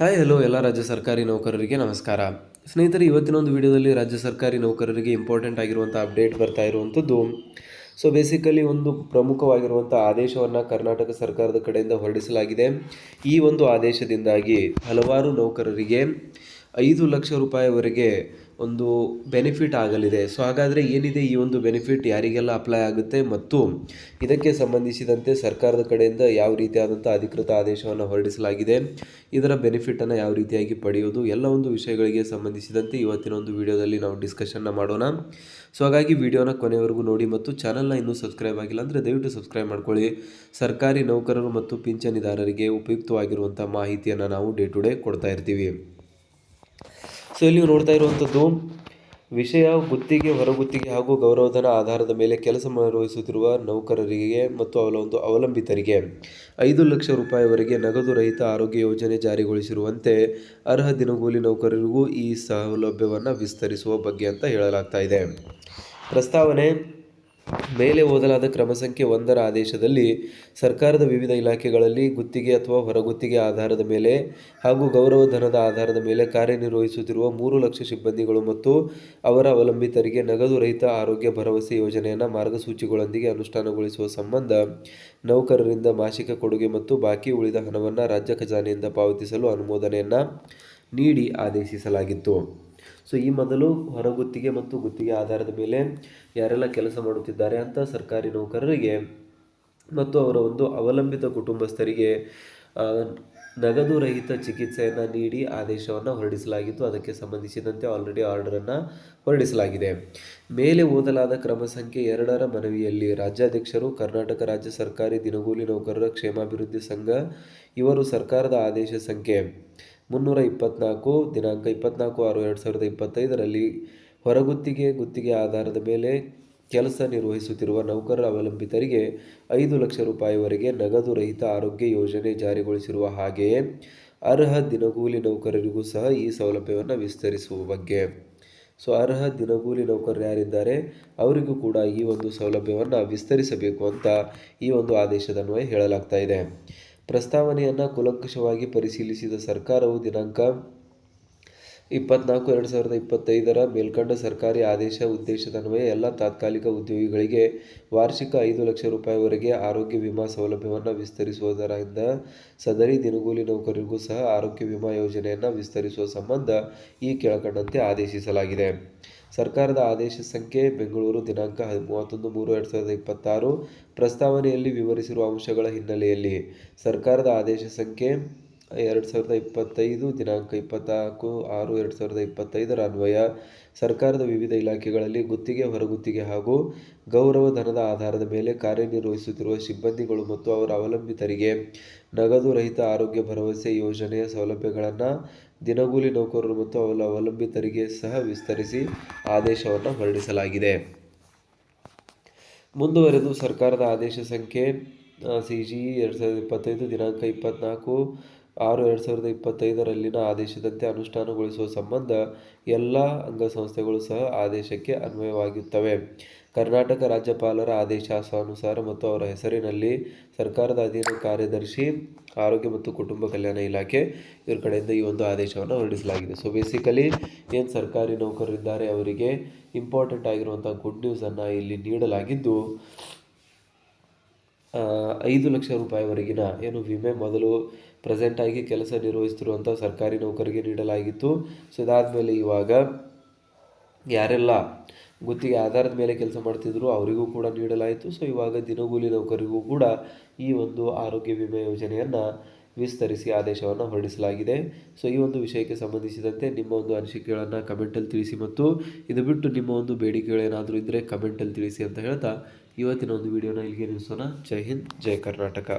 Hi hello ಎಲ್ಲ ರಾಜ್ಯ ಸರ್ಕಾರಿ ನೌಕರರಿಗೆ ನಮಸ್ಕಾರ. ಸ್ನೇಹಿತರೆ, ಇವತ್ತಿನ ಒಂದು ವಿಡಿಯೋದಲ್ಲಿ ರಾಜ್ಯ ಸರ್ಕಾರಿ ನೌಕರರಿಗೆ ಇಂಪಾರ್ಟೆಂಟ್ ಆಗಿರುವಂಥ ಅಪ್ಡೇಟ್ ಬರ್ತಾ ಇರುವಂಥದ್ದು. ಬೇಸಿಕಲಿ ಒಂದು ಪ್ರಮುಖವಾಗಿರುವಂಥ ಆದೇಶವನ್ನು ಕರ್ನಾಟಕ ಸರ್ಕಾರದ ಕಡೆಯಿಂದ ಹೊರಡಿಸಲಾಗಿದೆ. ಈ ಒಂದು ಆದೇಶದಿಂದಾಗಿ ಹಲವಾರು ನೌಕರರಿಗೆ 5 ಲಕ್ಷ ರೂಪಾಯಿವರೆಗೆ ಒಂದು ಬೆನಿಫಿಟ್ ಆಗಲಿದೆ. ಹಾಗಾದರೆ ಏನಿದೆ ಈ ಒಂದು ಬೆನಿಫಿಟ್, ಯಾರಿಗೆಲ್ಲ ಅಪ್ಲೈ ಆಗುತ್ತೆ ಮತ್ತು ಇದಕ್ಕೆ ಸಂಬಂಧಿಸಿದಂತೆ ಸರ್ಕಾರದ ಕಡೆಯಿಂದ ಯಾವ ರೀತಿಯಾದಂಥ ಅಧಿಕೃತ ಆದೇಶವನ್ನು ಹೊರಡಿಸಲಾಗಿದೆ, ಇದರ ಬೆನಿಫಿಟನ್ನು ಯಾವ ರೀತಿಯಾಗಿ ಪಡೆಯೋದು, ಎಲ್ಲ ಒಂದು ವಿಷಯಗಳಿಗೆ ಸಂಬಂಧಿಸಿದಂತೆ ಇವತ್ತಿನ ಒಂದು ವಿಡಿಯೋದಲ್ಲಿ ನಾವು ಡಿಸ್ಕಷನ್ನ ಮಾಡೋಣ. ಹಾಗಾಗಿ ವಿಡಿಯೋನ ಕೊನೆವರೆಗೂ ನೋಡಿ ಮತ್ತು ಚಾನಲ್ನ ಇನ್ನೂ ಸಬ್ಸ್ಕ್ರೈಬ್ ಆಗಿಲ್ಲ ಅಂದರೆ ದಯವಿಟ್ಟು ಸಬ್ಸ್ಕ್ರೈಬ್ ಮಾಡ್ಕೊಳ್ಳಿ. ಸರ್ಕಾರಿ ನೌಕರರು ಮತ್ತು ಪಿಂಚಣಿದಾರರಿಗೆ ಉಪಯುಕ್ತವಾಗಿರುವಂಥ ಮಾಹಿತಿಯನ್ನು ನಾವು ಡೇ ಟು ಡೇ ಕೊಡ್ತಾ ಇರ್ತೀವಿ. ಇಲ್ಲಿ ನೀವು ನೋಡ್ತಾ ಇರುವಂಥದ್ದು ವಿಷಯ, ಗುತ್ತಿಗೆ, ಹೊರಗುತ್ತಿಗೆ ಹಾಗೂ ಗೌರವಧನ ಆಧಾರದ ಮೇಲೆ ಕೆಲಸ ನಿರ್ವಹಿಸುತ್ತಿರುವ ನೌಕರರಿಗೆ ಮತ್ತು ಅವರ ಒಂದು ಅವಲಂಬಿತರಿಗೆ 5 ಲಕ್ಷ ರೂಪಾಯಿವರೆಗೆ ನಗದು ರಹಿತ ಆರೋಗ್ಯ ಯೋಜನೆ ಜಾರಿಗೊಳಿಸಿರುವಂತೆ ಅರ್ಹ ದಿನಗೂಲಿ ನೌಕರರಿಗೂ ಈ ಸೌಲಭ್ಯವನ್ನು ವಿಸ್ತರಿಸುವ ಬಗ್ಗೆ ಅಂತ ಹೇಳಲಾಗ್ತಾ ಇದೆ. ಪ್ರಸ್ತಾವನೆ ಮೇಲೆ ಓದಲಾದ ಕ್ರಮ ಸಂಖ್ಯೆ 1ರ ಆದೇಶದಲ್ಲಿ ಸರ್ಕಾರದ ವಿವಿಧ ಇಲಾಖೆಗಳಲ್ಲಿ ಗುತ್ತಿಗೆ ಅಥವಾ ಹೊರಗುತ್ತಿಗೆ ಆಧಾರದ ಮೇಲೆ ಹಾಗೂ ಗೌರವಧನದ ಆಧಾರದ ಮೇಲೆ ಕಾರ್ಯನಿರ್ವಹಿಸುತ್ತಿರುವ 3 ಲಕ್ಷ ಸಿಬ್ಬಂದಿಗಳು ಮತ್ತು ಅವರ ಅವಲಂಬಿತರಿಗೆ ನಗದು ರಹಿತ ಆರೋಗ್ಯ ಭರವಸೆ ಯೋಜನೆಯನ್ನು ಮಾರ್ಗಸೂಚಿಗಳೊಂದಿಗೆ ಅನುಷ್ಠಾನಗೊಳಿಸುವ ಸಂಬಂಧ ನೌಕರರಿಂದ ಮಾಸಿಕ ಕೊಡುಗೆ ಮತ್ತು ಬಾಕಿ ಉಳಿದ ಹಣವನ್ನು ರಾಜ್ಯ ಖಜಾನೆಯಿಂದ ಪಾವತಿಸಲು ಅನುಮೋದನೆಯನ್ನು ನೀಡಿ ಆದೇಶಿಸಲಾಗಿತ್ತು. ಈ ಮೊದಲು ಹೊರಗುತ್ತಿಗೆ ಮತ್ತು ಗುತ್ತಿಗೆ ಆಧಾರದ ಮೇಲೆ ಯಾರೆಲ್ಲ ಕೆಲಸ ಮಾಡುತ್ತಿದ್ದಾರೆ ಅಂತ ಸರ್ಕಾರಿ ನೌಕರರಿಗೆ ಮತ್ತು ಅವರ ಒಂದು ಅವಲಂಬಿತ ಕುಟುಂಬಸ್ಥರಿಗೆ ನಗದು ರಹಿತ ಚಿಕಿತ್ಸೆಯನ್ನು ನೀಡಿ ಆದೇಶವನ್ನು ಹೊರಡಿಸಲಾಗಿತ್ತು. ಅದಕ್ಕೆ ಸಂಬಂಧಿಸಿದಂತೆ ಆಲ್ರೆಡಿ ಆರ್ಡರನ್ನು ಹೊರಡಿಸಲಾಗಿದೆ. ಮೇಲೆ ಓದಲಾದ ಕ್ರಮ ಸಂಖ್ಯೆ 2ರ ಮನವಿಯಲ್ಲಿ ರಾಜ್ಯಾಧ್ಯಕ್ಷರು, ಕರ್ನಾಟಕ ರಾಜ್ಯ ಸರ್ಕಾರಿ ದಿನಗೂಲಿ ನೌಕರರ ಕ್ಷೇಮಾಭಿವೃದ್ಧಿ ಸಂಘ ಇವರು ಸರ್ಕಾರದ ಆದೇಶ ಸಂಖ್ಯೆ 324 ದಿನಾಂಕ 24/6/2025ರಲ್ಲಿ ಹೊರಗುತ್ತಿಗೆ, ಗುತ್ತಿಗೆ ಆಧಾರದ ಮೇಲೆ ಕೆಲಸ ನಿರ್ವಹಿಸುತ್ತಿರುವ ನೌಕರರ ಅವಲಂಬಿತರಿಗೆ 5 ಲಕ್ಷ ರೂಪಾಯಿವರೆಗೆ ನಗದು ರಹಿತ ಆರೋಗ್ಯ ಯೋಜನೆ ಜಾರಿಗೊಳಿಸಿರುವ ಹಾಗೆಯೇ ಅರ್ಹ ದಿನಗೂಲಿ ನೌಕರರಿಗೂ ಸಹ ಈ ಸೌಲಭ್ಯವನ್ನು ವಿಸ್ತರಿಸುವ ಬಗ್ಗೆ. ಅರ್ಹ ದಿನಗೂಲಿ ನೌಕರರು ಯಾರಿದ್ದಾರೆ ಅವರಿಗೂ ಕೂಡ ಈ ಒಂದು ಸೌಲಭ್ಯವನ್ನು ವಿಸ್ತರಿಸಬೇಕು ಅಂತ ಈ ಒಂದು ಆದೇಶದನ್ವಯ ಹೇಳಲಾಗ್ತಾ ಇದೆ. ಪ್ರಸ್ತಾವನೆಯನ್ನು ಕೂಲಂಕಷವಾಗಿ ಪರಿಶೀಲಿಸಿದ ಸರ್ಕಾರವು ದಿನಾಂಕ 24/2025ರ ಮೇಲ್ಕಂಡ ಸರ್ಕಾರಿ ಆದೇಶ ಉದ್ದೇಶದನ್ವಯ ಎಲ್ಲ ತಾತ್ಕಾಲಿಕ ಉದ್ಯೋಗಿಗಳಿಗೆ ವಾರ್ಷಿಕ 5 ಲಕ್ಷ ರೂಪಾಯಿವರೆಗೆ ಆರೋಗ್ಯ ವಿಮಾ ಸೌಲಭ್ಯವನ್ನು ವಿಸ್ತರಿಸುವುದರಿಂದ ಸದರಿ ದಿನಗೂಲಿ ನೌಕರರಿಗೂ ಸಹ ಆರೋಗ್ಯ ವಿಮಾ ಯೋಜನೆಯನ್ನು ವಿಸ್ತರಿಸುವ ಸಂಬಂಧ ಈ ಕೆಳಕಂಡಂತೆ ಆದೇಶಿಸಲಾಗಿದೆ. ಸರ್ಕಾರದ ಆದೇಶ ಸಂಖ್ಯೆ, ಬೆಂಗಳೂರು, ದಿನಾಂಕ 31/3/2026. ಪ್ರಸ್ತಾವನೆಯಲ್ಲಿ ವಿವರಿಸಿರುವ ಅಂಶಗಳ ಹಿನ್ನೆಲೆಯಲ್ಲಿ ಸರ್ಕಾರದ ಆದೇಶ ಸಂಖ್ಯೆ 2025 ದಿನಾಂಕ 24/6/2025ರ ಅನ್ವಯ ಸರ್ಕಾರದ ವಿವಿಧ ಇಲಾಖೆಗಳಲ್ಲಿ ಗುತ್ತಿಗೆ, ಹೊರಗುತ್ತಿಗೆ ಹಾಗೂ ಗೌರವಧನದ ಆಧಾರದ ಮೇಲೆ ಕಾರ್ಯನಿರ್ವಹಿಸುತ್ತಿರುವ ಸಿಬ್ಬಂದಿಗಳು ಮತ್ತು ಅವರ ಅವಲಂಬಿತರಿಗೆ ನಗದು ರಹಿತ ಆರೋಗ್ಯ ಭರವಸೆ ಯೋಜನೆಯ ಸೌಲಭ್ಯಗಳನ್ನು ದಿನಗೂಲಿ ನೌಕರರು ಮತ್ತು ಅವರ ಅವಲಂಬಿತರಿಗೆ ಸಹ ವಿಸ್ತರಿಸಿ ಆದೇಶವನ್ನು ಹೊರಡಿಸಲಾಗಿದೆ. ಮುಂದುವರೆದು ಸರ್ಕಾರದ ಆದೇಶ ಸಂಖ್ಯೆ CGE 2025 ದಿನಾಂಕ 24/6/2025ರಲ್ಲಿನ ಆದೇಶದಂತೆ ಅನುಷ್ಠಾನಗೊಳಿಸುವ ಸಂಬಂಧ ಎಲ್ಲ ಅಂಗಸಂಸ್ಥೆಗಳು ಸಹ ಆದೇಶಕ್ಕೆ ಅನ್ವಯವಾಗುತ್ತವೆ. ಕರ್ನಾಟಕ ರಾಜ್ಯಪಾಲರ ಆದೇಶಾನುಸಾರ ಮತ್ತು ಅವರ ಹೆಸರಿನಲ್ಲಿ ಸರ್ಕಾರದ ಅಧೀನ ಕಾರ್ಯದರ್ಶಿ, ಆರೋಗ್ಯ ಮತ್ತು ಕುಟುಂಬ ಕಲ್ಯಾಣ ಇಲಾಖೆ ಇವರ ಕಡೆಯಿಂದ ಈ ಒಂದು ಆದೇಶವನ್ನು ಹೊರಡಿಸಲಾಗಿದೆ. ಬೇಸಿಕಲಿ ಏನು ಸರ್ಕಾರಿ ನೌಕರರಿದ್ದಾರೆ ಅವರಿಗೆ ಇಂಪಾರ್ಟೆಂಟ್ ಆಗಿರುವಂಥ ಗುಡ್ ನ್ಯೂಸನ್ನು ಇಲ್ಲಿ ನೀಡಲಾಗಿದ್ದು, 5 ಲಕ್ಷ ರೂಪಾಯಿವರೆಗಿನ ಏನು ವಿಮೆ ಮೊದಲು ಪ್ರೆಸೆಂಟಾಗಿ ಕೆಲಸ ನಿರ್ವಹಿಸುತ್ತಿರುವಂಥ ಸರ್ಕಾರಿ ನೌಕರಿಗೆ ನೀಡಲಾಗಿತ್ತು. ಇದಾದಮೇಲೆ ಇವಾಗ ಯಾರೆಲ್ಲ ಗುತ್ತಿಗೆ ಆಧಾರದ ಮೇಲೆ ಕೆಲಸ ಮಾಡ್ತಿದ್ರು ಅವರಿಗೂ ಕೂಡ ನೀಡಲಾಯಿತು. ಇವಾಗ ದಿನಗೂಲಿ ನೌಕರಿಗೂ ಕೂಡ ಈ ಒಂದು ಆರೋಗ್ಯ ವಿಮೆ ಯೋಜನೆಯನ್ನು ವಿಸ್ತರಿಸಿ ಆದೇಶವನ್ನು ಹೊರಡಿಸಲಾಗಿದೆ. ಈ ಒಂದು ವಿಷಯಕ್ಕೆ ಸಂಬಂಧಿಸಿದಂತೆ ನಿಮ್ಮ ಒಂದು ಅನಿಸಿಕೆಗಳನ್ನು ಕಮೆಂಟಲ್ಲಿ ತಿಳಿಸಿ ಮತ್ತು ಇದು ಬಿಟ್ಟು ನಿಮ್ಮ ಒಂದು ಬೇಡಿಕೆಗಳೇನಾದರೂ ಇದ್ದರೆ ಕಮೆಂಟಲ್ಲಿ ತಿಳಿಸಿ ಅಂತ ಹೇಳ್ತಾ ಇವತ್ತಿನ ಒಂದು ವಿಡಿಯೋನ ಇಲ್ಲಿಗೆ ನಿಲ್ಲಿಸೋಣ. ಜೈ ಹಿಂದ್, ಜೈ ಕರ್ನಾಟಕ.